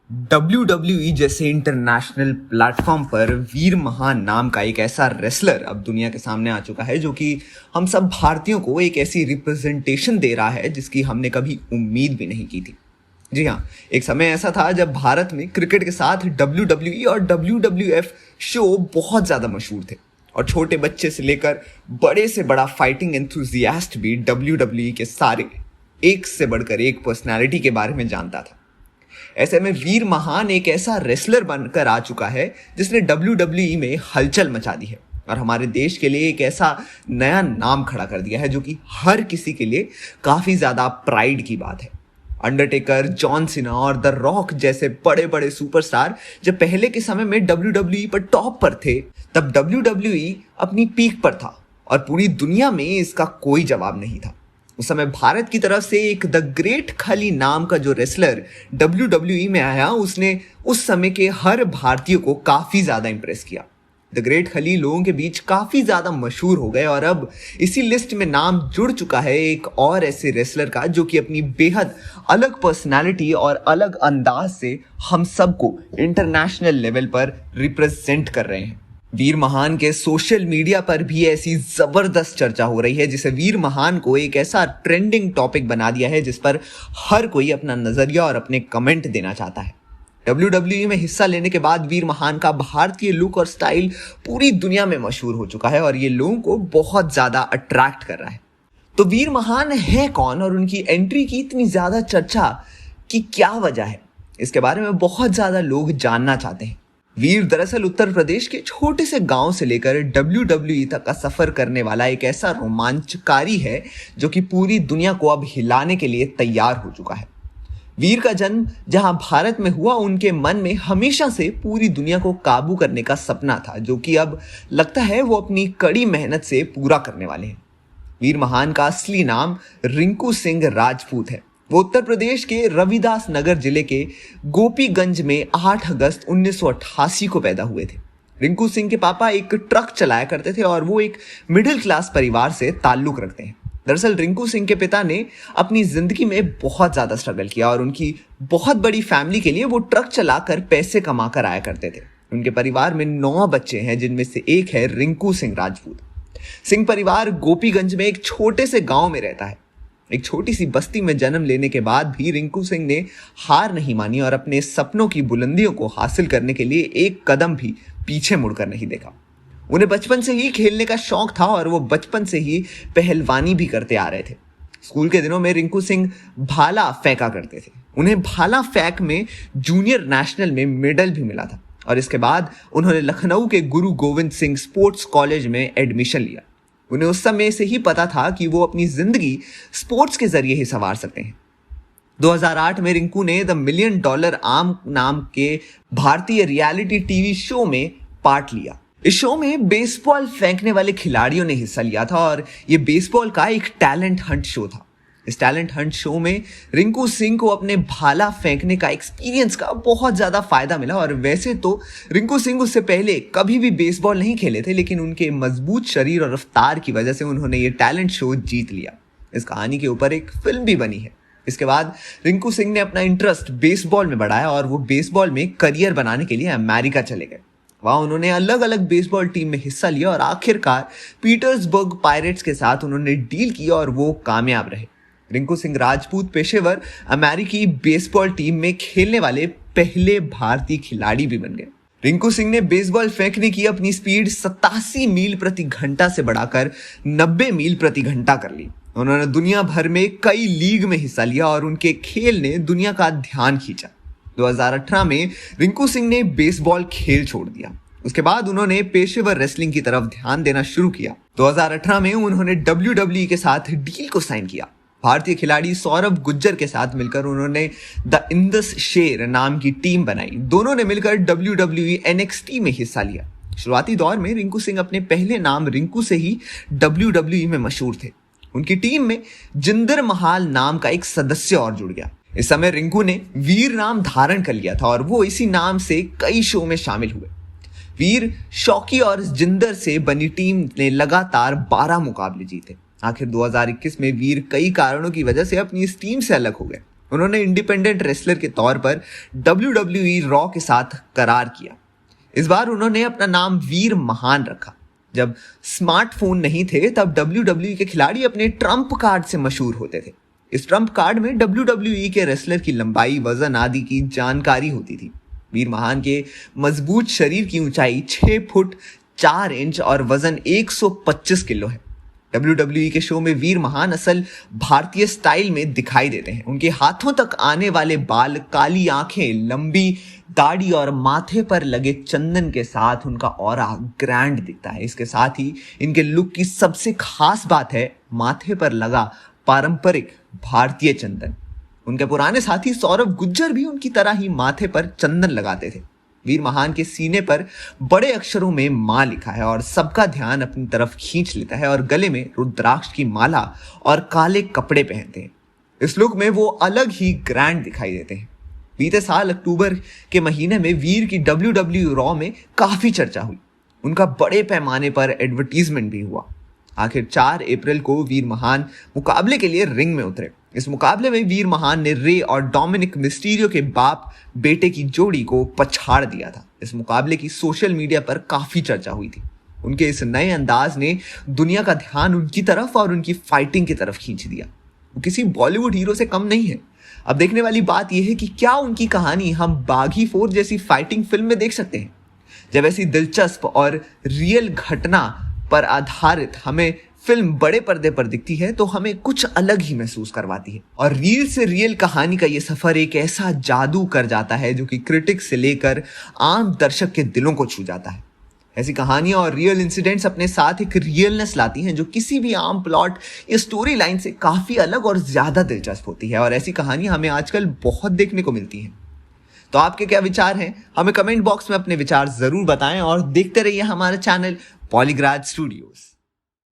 WWE जैसे international platform पर वीर महान नाम का एक ऐसा रेसलर अब दुनिया के सामने आ चुका है जो कि हम सब भारतीयों को एक ऐसी रिप्रेजेंटेशन दे रहा है जिसकी हमने कभी उम्मीद भी नहीं की थी। जी हाँ, एक समय ऐसा था जब भारत में क्रिकेट के साथ WWE और WWF शो बहुत ज़्यादा मशहूर थे और छोटे बच्चे से लेकर बड़े से बड़ा फाइटिंग एंथुजियास्ट भी WWE के सारे एक से बढ़कर एक पर्सनैलिटी के बारे में जानता था। ऐसे में वीर महान एक ऐसा रेसलर बनकर आ चुका है जिसने WWE में हलचल मचा दी है और हमारे देश के लिए एक ऐसा नया नाम खड़ा कर दिया है जो कि हर किसी के लिए काफ़ी ज़्यादा प्राइड की बात है। अंडरटेकर, जॉन सीना और द रॉक जैसे बड़े बड़े सुपरस्टार जब पहले के समय में WWE पर टॉप पर थे, तब WWE अपनी पीक पर था और पूरी दुनिया में इसका कोई जवाब नहीं था। उस समय भारत की तरफ से एक द ग्रेट खली नाम का जो रेसलर WWE में आया, उसने उस समय के हर भारतीय को काफ़ी ज़्यादा इंप्रेस किया। द ग्रेट खली लोगों के बीच काफ़ी ज़्यादा मशहूर हो गए और अब इसी लिस्ट में नाम जुड़ चुका है एक और ऐसे रेसलर का जो कि अपनी बेहद अलग पर्सनालिटी और अलग अंदाज से हम सबको इंटरनेशनल लेवल पर रिप्रेजेंट कर रहे हैं। वीर महान के सोशल मीडिया पर भी ऐसी जबरदस्त चर्चा हो रही है जिसे वीर महान को एक ऐसा ट्रेंडिंग टॉपिक बना दिया है जिस पर हर कोई अपना नजरिया और अपने कमेंट देना चाहता है। WWE में हिस्सा लेने के बाद वीर महान का भारतीय लुक और स्टाइल पूरी दुनिया में मशहूर हो चुका है और ये लोगों को बहुत ज्यादा अट्रैक्ट कर रहा है। तो वीर महान है कौन और उनकी एंट्री की इतनी ज्यादा चर्चा की क्या वजह है, इसके बारे में बहुत ज्यादा लोग जानना चाहते हैं। वीर दरअसल उत्तर प्रदेश के छोटे से गांव से लेकर WWE तक का सफर करने वाला एक ऐसा रोमांचकारी है जो कि पूरी दुनिया को अब हिलाने के लिए तैयार हो चुका है। वीर का जन्म जहां भारत में हुआ, उनके मन में हमेशा से पूरी दुनिया को काबू करने का सपना था जो कि अब लगता है वो अपनी कड़ी मेहनत से पूरा करने वाले हैं। वीर महान का असली नाम रिंकू सिंह राजपूत है। वो उत्तर प्रदेश के रविदास नगर जिले के गोपीगंज में 8 अगस्त 1988 को पैदा हुए थे। रिंकू सिंह के पापा एक ट्रक चलाया करते थे और वो एक मिडिल क्लास परिवार से ताल्लुक रखते हैं। दरअसल रिंकू सिंह के पिता ने अपनी जिंदगी में बहुत ज्यादा स्ट्रगल किया और उनकी बहुत बड़ी फैमिली के लिए वो ट्रक चलाकर पैसे कमा कर आया करते थे। उनके परिवार में 9 बच्चे हैं जिनमें से एक है रिंकू सिंह राजपूत। सिंह परिवार गोपीगंज में एक छोटे से गांव में रहता है। एक छोटी सी बस्ती में जन्म लेने के बाद भी रिंकू सिंह ने हार नहीं मानी और अपने सपनों की बुलंदियों को हासिल करने के लिए एक कदम भी पीछे मुड़कर नहीं देखा। उन्हें बचपन से ही खेलने का शौक था और वो बचपन से ही पहलवानी भी करते आ रहे थे। स्कूल के दिनों में रिंकू सिंह भाला फेंका करते थे। उन्हें भाला फेंक में जूनियर नेशनल में मेडल भी मिला था और इसके बाद उन्होंने लखनऊ के गुरु गोविंद सिंह स्पोर्ट्स कॉलेज में एडमिशन लिया। उन्हें उस समय से ही पता था कि वो अपनी जिंदगी स्पोर्ट्स के जरिए ही संवार सकते हैं। 2008 में रिंकू ने द $1 मिलियन आर्म नाम के भारतीय रियलिटी टीवी शो में पार्ट लिया। इस शो में बेसबॉल फेंकने वाले खिलाड़ियों ने हिस्सा लिया था और ये बेसबॉल का एक टैलेंट हंट शो था। इस टैलेंट हंट शो में रिंकू सिंह को अपने भाला फेंकने का एक्सपीरियंस का बहुत ज़्यादा फायदा मिला और वैसे तो रिंकू सिंह उससे पहले कभी भी बेसबॉल नहीं खेले थे, लेकिन उनके मजबूत शरीर और रफ्तार की वजह से उन्होंने ये टैलेंट शो जीत लिया। इस कहानी के ऊपर एक फिल्म भी बनी है। इसके बाद रिंकू सिंह ने अपना इंटरेस्ट बेसबॉल में बढ़ाया और वो बेसबॉल में करियर बनाने के लिए अमेरिका चले गए। वहाँ उन्होंने अलग अलग बेसबॉल टीम में हिस्सा लिया और आखिरकार पीटर्सबर्ग पायरेट्स के साथ उन्होंने डील की और वो कामयाब रहे। रिंकू सिंह राजपूत पेशेवर अमेरिकी बेसबॉल टीम में खेलने वाले पहले भारतीय खिलाड़ी भी बन गए। रिंकू सिंह ने बेसबॉल फेंकने की अपनी स्पीड 87 मील प्रति घंटा से बढ़ाकर 90 मील प्रति घंटा कर ली। उन्होंने दुनिया भर में कई लीग में हिस्सा लिया और उनके खेल ने दुनिया का ध्यान खींचा। 2018 में रिंकू सिंह ने बेसबॉल खेल छोड़ दिया। उसके बाद उन्होंने पेशेवर रेसलिंग की तरफ ध्यान देना शुरू किया। 2018 में उन्होंने WWE के साथ डील को साइन किया। भारतीय खिलाड़ी सौरभ गुज्जर के साथ मिलकर उन्होंने द इंदस शेर नाम की टीम बनाई। दोनों ने मिलकर WWE NXT में हिस्सा लिया। शुरुआती दौर में रिंकू सिंह अपने पहले नाम रिंकू से ही WWE में मशहूर थे। उनकी टीम में जिंदर महाल नाम का एक सदस्य और जुड़ गया। इस समय रिंकू ने वीर नाम धारण कर लिया था और वो इसी नाम से कई शो में शामिल हुए। वीर, शौकी और जिंदर से बनी टीम ने लगातार 12 मुकाबले जीते। आखिर 2021 में वीर कई कारणों की वजह से अपनी इस टीम से अलग हो गए। उन्होंने इंडिपेंडेंट रेसलर के तौर पर WWE रॉ के साथ करार किया। इस बार उन्होंने अपना नाम वीर महान रखा। जब स्मार्टफोन नहीं थे तब WWE के खिलाड़ी अपने ट्रम्प कार्ड से मशहूर होते थे। इस ट्रम्प कार्ड में WWE के रेसलर की लंबाई, वजन आदि की जानकारी होती थी। वीर महान के मजबूत शरीर की ऊंचाई 6 फुट 4 इंच और वजन 125 किलो है। WWE के शो में वीर महान असल भारतीय स्टाइल में दिखाई देते हैं। उनके हाथों तक आने वाले बाल, काली आंखें, लंबी दाढ़ी और माथे पर लगे चंदन के साथ उनका ऑरा ग्रैंड दिखता है। इसके साथ ही इनके लुक की सबसे खास बात है माथे पर लगा पारंपरिक भारतीय चंदन। उनके पुराने साथी सौरभ गुज्जर भी उनकी तरह ही माथे पर चंदन लगाते थे। वीर महान के सीने पर बड़े अक्षरों में मां लिखा है और सबका ध्यान अपनी तरफ खींच लेता है और गले में रुद्राक्ष की माला और काले कपड़े पहनते हैं। इस लुक में वो अलग ही ग्रैंड दिखाई देते हैं। बीते साल अक्टूबर के महीने में वीर की WWE रॉ में काफी चर्चा हुई। उनका बड़े पैमाने पर एडवर्टीजमेंट भी हुआ। आखिर 4 अप्रैल को वीर महान मुकाबले के लिए रिंग में उतरे। इस मुकाबले में वीर महान ने रे और डोमिनिक मिस्टीरियो के बाप बेटे की जोड़ी को पछाड़ दिया था। इस मुकाबले की सोशल मीडिया पर काफी चर्चा हुई थी। उनके इस नए अंदाज ने दुनिया का ध्यान उनकी तरफ और उनकी फाइटिंग की तरफ खींच दिया। वो किसी बॉलीवुड हीरो से कम नहीं है। अब देखने वाली बात यह है कि क्या उनकी कहानी हम बागी 4 जैसी फाइटिंग फिल्म में देख सकते हैं। जब ऐसी दिलचस्प और रियल घटना पर आधारित हमें फिल्म बड़े पर्दे पर दिखती है तो हमें कुछ अलग ही महसूस करवाती है। और रियल से रियल कहानी का ये सफर एक ऐसा जादू कर जाता है जो कि क्रिटिक से लेकर आम दर्शक के दिलों को छू जाता है। ऐसी कहानियां और रियल इंसिडेंट्स अपने साथ एक रियलनेस लाती हैं जो किसी भी आम प्लॉट या स्टोरी लाइन से काफी अलग और ज्यादा दिलचस्प होती है। और ऐसी कहानियां हमें आजकल बहुत देखने को मिलती हैं। तो आपके क्या विचार हैं? हमें कमेंट बॉक्स में अपने विचार जरूर बताएं और देखते रहिए हमारा चैनल पॉलीग्राज स्टूडियोज।